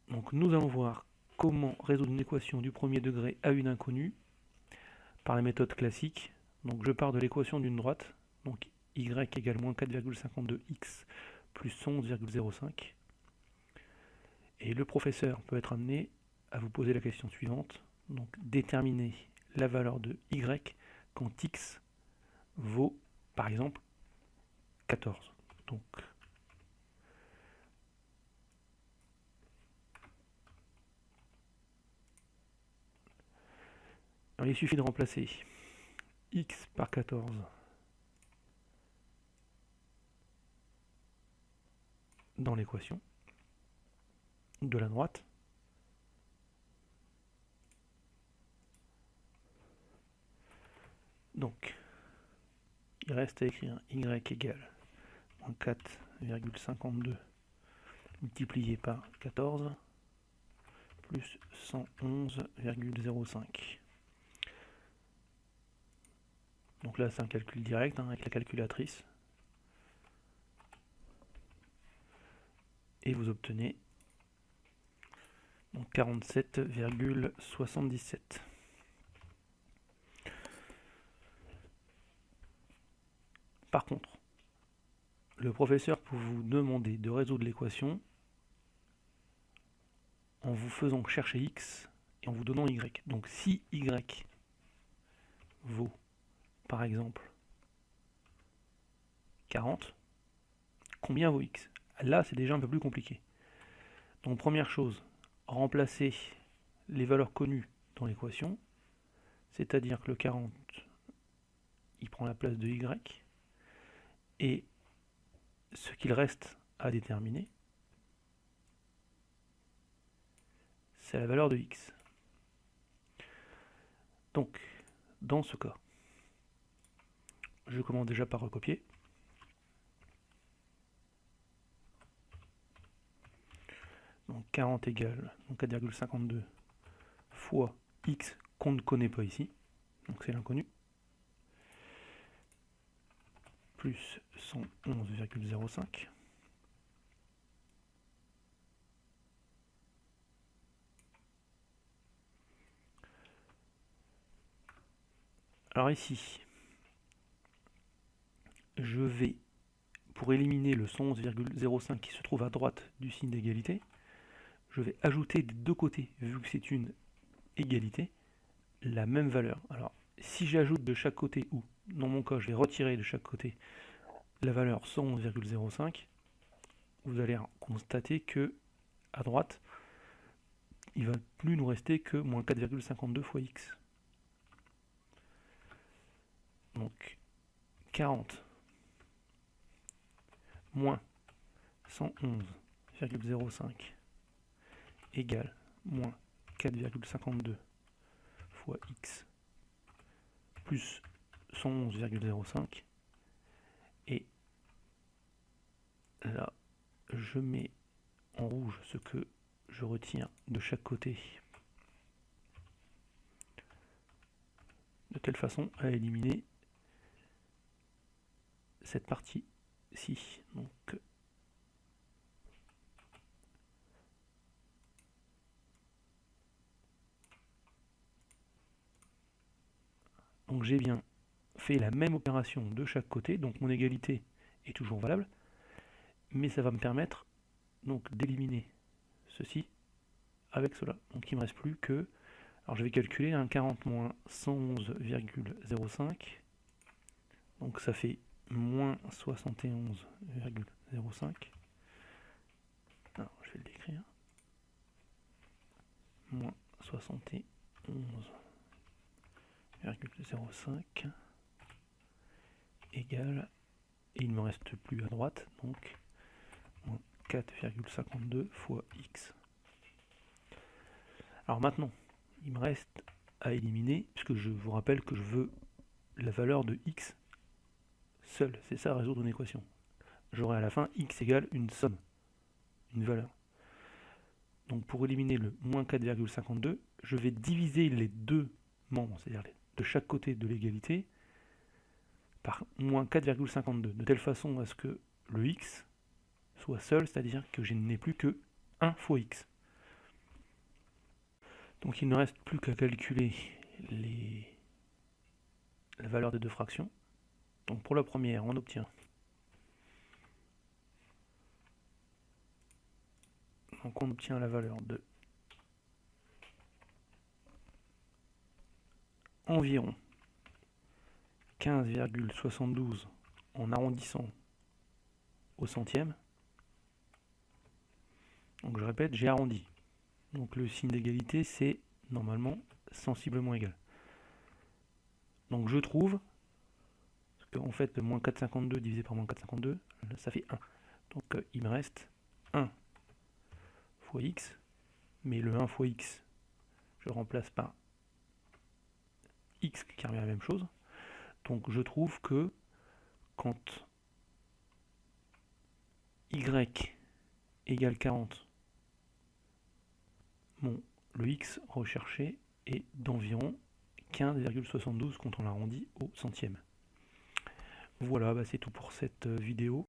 Donc nous allons voir comment résoudre une équation du premier degré à une inconnue par la méthode classique. Donc je pars de l'équation d'une droite, donc y égale moins 4,52x plus 11,05. Et le professeur peut être amené à vous poser la question suivante. Donc déterminer la valeur de y quand x vaut, par exemple, 14. Donc il suffit de remplacer x par 14 dans l'équation de la droite. Donc, il reste à écrire y égale moins 4,52 multiplié par 14 plus 111,05. Donc là, c'est un calcul direct avec la calculatrice. Et vous obtenez 47,77. Par contre, le professeur peut vous demander de résoudre l'équation en vous faisant chercher x et en vous donnant y. Donc si y vaut, par exemple, 40, combien vaut x? Là, c'est déjà un peu plus compliqué. Donc première chose, remplacer les valeurs connues dans l'équation, c'est-à-dire que le 40, il prend la place de y, et ce qu'il reste à déterminer, c'est la valeur de x. Donc, dans ce cas, je commence déjà par recopier. Donc 40 égale 4,52 fois x qu'on ne connaît pas ici, donc c'est l'inconnu, plus 111,05. Alors ici, je vais, pour éliminer le 111,05 qui se trouve à droite du signe d'égalité, je vais ajouter des deux côtés, vu que c'est une égalité, la même valeur. Alors, si j'ajoute de chaque côté, ou dans mon cas, je vais retirer de chaque côté la valeur 111,05, vous allez constater que à droite, il ne va plus nous rester que moins 4,52 fois x. Donc 40 moins 111,05 égale moins 4,52 fois x plus 111,05. Et là, je mets en rouge ce que je retiens de chaque côté, de telle façon à éliminer cette partie-ci. Donc j'ai bien fait la même opération de chaque côté, donc mon égalité est toujours valable, mais ça va me permettre donc d'éliminer ceci avec cela. Donc il ne me reste plus que, alors je vais calculer, 40 moins 111,05, donc ça fait moins 71,05. Alors je vais l'écrire, moins 71,05 égale, et il ne me reste plus à droite, donc moins 4,52 fois x. Alors maintenant, il me reste à éliminer, puisque je vous rappelle que je veux la valeur de x seule. C'est ça, résoudre une équation. J'aurai à la fin x égale une somme, une valeur. Donc pour éliminer le moins 4,52, je vais diviser les deux membres, c'est-à-dire de chaque côté de l'égalité, par moins 4,52, de telle façon à ce que le x soit seul, c'est-à-dire que je n'ai plus que 1 fois x. Donc il ne reste plus qu'à calculer la valeur des deux fractions. Donc pour la première, on obtient la valeur de environ 15,72 en arrondissant au centième. Donc je répète, j'ai arrondi. Donc le signe d'égalité, c'est normalement sensiblement égal. Donc je trouve, parce qu'en fait, le moins 4,52 divisé par moins 4,52, ça fait 1. Donc il me reste 1 fois x, mais le 1 fois x, je remplace par x qui revient à la même chose. Donc je trouve que quand y égale 40, le x recherché est d'environ 15,72 quand on l'arrondit au centième. Voilà, c'est tout pour cette vidéo.